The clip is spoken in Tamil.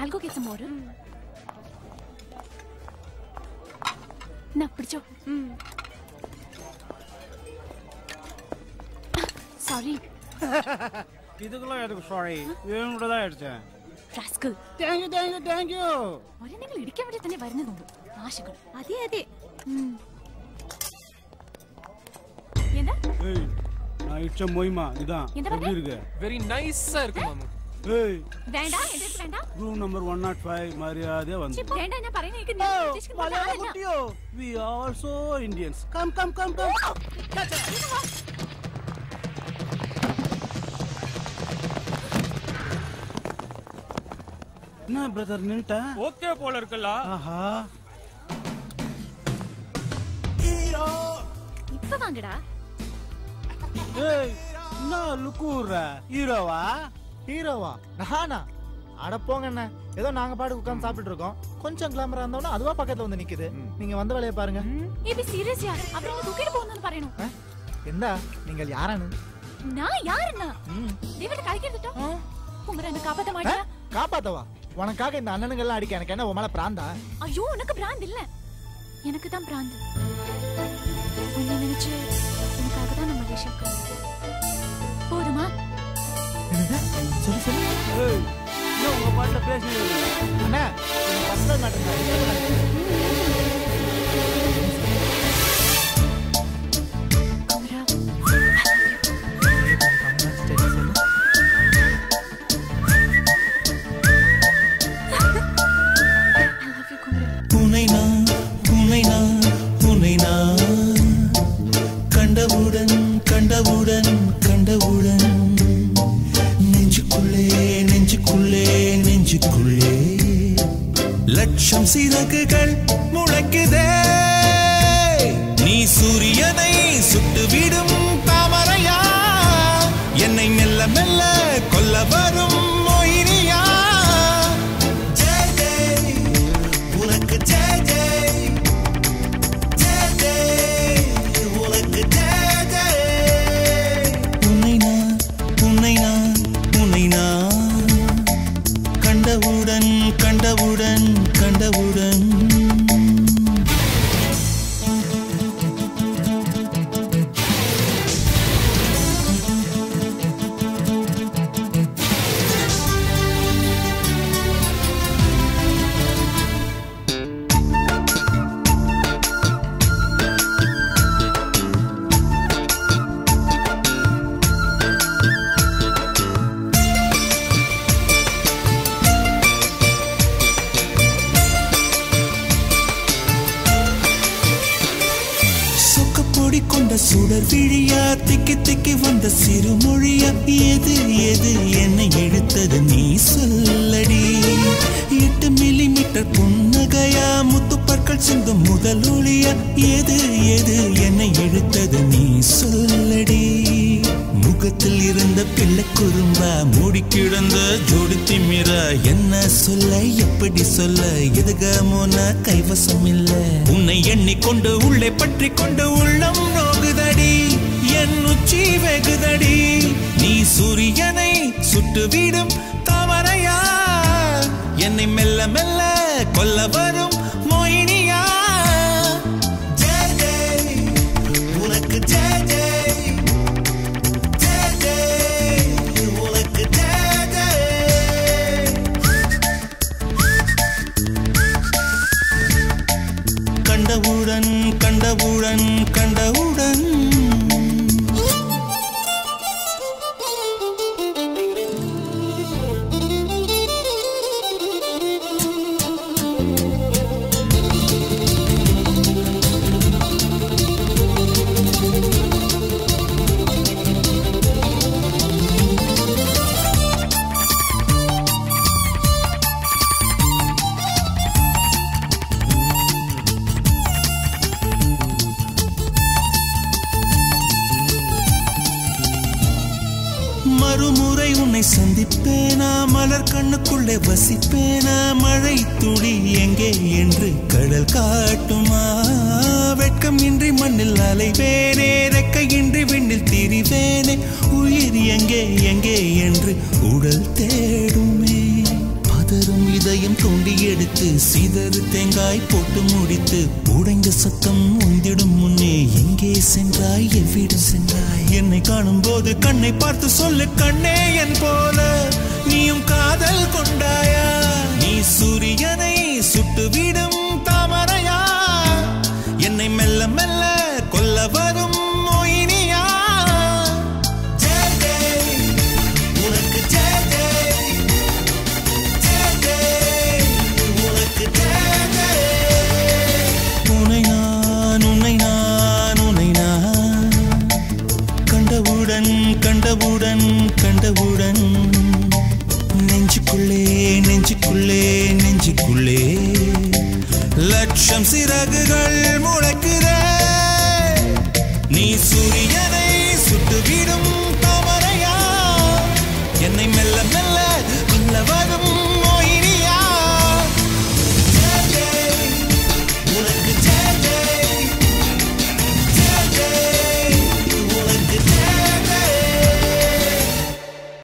I'll go get some water. Na pidicho. Sorry. இதுக்குலாம் எதுக்கு சாரி? இவன் கூட தான் அடிச்சேன். Rascal. Thank you. ഒരേ നിങ്ങൾ ഇടിക്കാൻ വേണ്ടി തന്നെ വരുന്നതുണ്ട്. ആശകൾ. അതെ. എന്താ? ஏய், நான் இச்ச மொய்மா இதான். எப்படி இருக்கு? வெரி நைஸா இருக்கு மாமா. ஏய். வேண்டாம், எது வேண்டாம்? ரூம் நம்பர் 105 மரியாதையா வந்து. வேண்டாம் நான் പറയുന്നത് എനിക്ക് നീ ഉദ്ദേശിക്കുന്ന மலையாள குட்டியோ. We are also Indians. Come. என்ன பிரதர் நின்ட்ட? ஓகே போல இருக்குல்ல. ஆஹா. ஹீரோ. இப்ப வாங்கடா. ஏய், நான் லுக்குற. ஹீரோவா? நானா? அட போங்க அண்ணா. ஏதோ நாங்க பாட்டு உட்கார்ந்து சாப்பிட்டு இருக்கோம். கொஞ்சம் கிளாமரா இருந்தோம்னா அதுவா பக்கத்துல வந்து நிக்குது. நீங்க வந்த வேலைய பாருங்க. இது சீரியஸ் யா. அப்புறம் நீ தூக்கிட்டு போறன்னு പറയணும். എന്താ നിങ്ങൾ யாரானு? நான் யாருன்னா? இவட கலக்கிட்டோ? குமரன் என்ன காப்பாத்த மாட்டியா? காப்பாத்தவா? உனக்காக இந்த அண்ணனுங்க எல்லாம் அடிக்க எனக்கு என்ன உன் மேல பிராந்தா? ஐயோ உனக்கு பிராந்த் இல்ல. எனக்கு தான் பிராந்த். உன்னை நினைச்சு உனக்காக தான் நான் மலேசியாக்கு போதுமா? சொல்லு. ஏய், நான் உங்க பாட்ட பேசுறேன். அண்ணா, பர்சனல் மேட்டர். நெஞ்சுக்குள்ளே லட்சம் சிறகுகள் முளைக்குதே. நீ சூரியனை சுட்டுவிடும் தாமரையா, என்னை மெல்ல மெல்ல கொல்ல வரும் மொயினியா. ஜெய் ஜெய் உனக்கு ஜெய் ஜெய், ஜெய் ஜெய் உனக்கு ஜெய் ஜெய். உன்னை நான் கண்டவுடன் சுடர் விழியா, திக்கி திக்கி வந்த சிறுமொழியா, எது என்னை எடுத்தது நீ சொல்லடி. 8 மில்லிமீட்டர் புன்னகையா, முத்துப்பற்கள் சிந்தும் முதல் ஒளியா, எது என்னை எடுத்தது நீ சொல்லடி. முகத்தில் இருந்த பிள்ளை குறும்பா, மூடி கிடந்த ஜோடி திமிரா, என்ன சொல்ல எப்படி சொல்ல, எதுகமோன கைவசம் இல்ல. உன்னை எண்ணிக்கொண்டு உள்ளே பற்றி கொண்டு உள்ளம் நோகுதடி, என் உச்சி வெகுதடி. நீ சூரியனை சுட்டுவிடும் தாமரையா, என்னை மெல்ல மெல்ல கொல்ல வரும் மோயினியா. ஜெய் ஜெய் உனக்கு ஜெய் ஜெய், ஜெய் ஜெய் உனக்கு ஜெய் ஜெய். கண்டவுடன் மறுமுறை உன்னை சந்திப்பேனா, மலர் கண்ணுக்குள்ளே வசிப்பேனா, மழை துளி எங்கே என்று கடல் காட்டுமா. வெட்கம் இன்றி மண்ணில் அலைவேனே, ரெக்கையின்றி விண்ணில் திரிவேனே, உயிர் எங்கே என்று உடல் தேடுமே. பதறும் இதயம் தோண்டி எடுத்து சிதறு தேங்காய் போட்டு முடித்து உடைந்த சத்தம் உந்திடும் முன்னே எங்கே சென்றாய் எவ்விடம் சென்றாய் என்னை காணும் போது கண்ணை பார்த்து சொல்லு கண்ணே என் போல நீயும் காதல் கொண்டாயா நீ சூரியனை சுட்டுவிடும் தாமரையா என்னை மெல்ல மெல்ல கொல்ல வரும் மோகினியா ஜெய் ஜெய் உனக்கு ஜெய் ஜெய் ஜெய் ஜெய் உனக்கு ஜெய் ஜெய் உன்னை நான் உன்னை நான் உன்னை நான் கண்டவுடன் கண்டவுடன் கண்டவுடன் நெஞ்சுக்குள்ளே நெஞ்சுக்குள்ளே நெஞ்சுக்குள்ளே லட்சம் சிறகுகள்